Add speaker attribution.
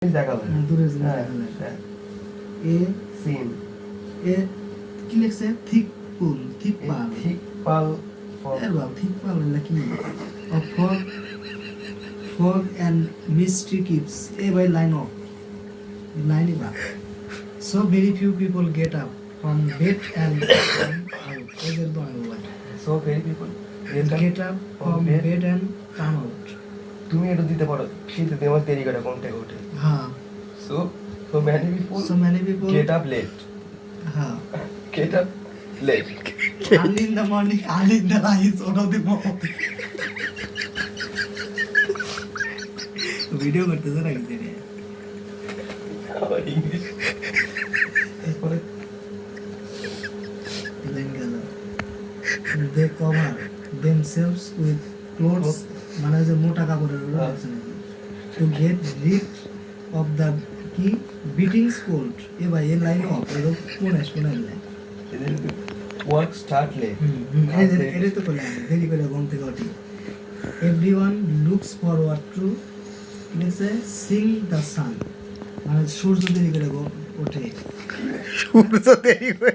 Speaker 1: দেখাবে
Speaker 2: দূরে দেখা যায় এ
Speaker 1: সিন
Speaker 2: এ কি লিখছে থিক পুল থিক
Speaker 1: পাল
Speaker 2: এরবা থিক পাল নাকি of fog and mystery keeps a by line of line ba so very few people get up from bed and out either do I what
Speaker 1: so very people
Speaker 2: get up from bed and come out
Speaker 1: তুমি এটা দিতে পারো শীতে দেওয়ার দেরি করে কোন থেকে ওঠে
Speaker 2: হ্যাঁ
Speaker 1: so many people get up late
Speaker 2: হ্যাঁ
Speaker 1: get up late
Speaker 2: early in the morning early in the night out of the morning video করতেছে না কিছু রে
Speaker 1: আবার ইংলিশ এরপরে
Speaker 2: they cover themselves with clothes মানে যে মোটা কাপড়ের উপর আছে নাকি to get rid of the কি beating cold এ ভাই এই লাইন অফ এর কোন কোন লাইন
Speaker 1: work start late
Speaker 2: এটা তো করলাম দেরি করে ঘুম থেকে উঠি everyone looks forward to let's say sing the sun মানে সূর্য দেরি করে ওঠে
Speaker 3: সূর্য দেরি করে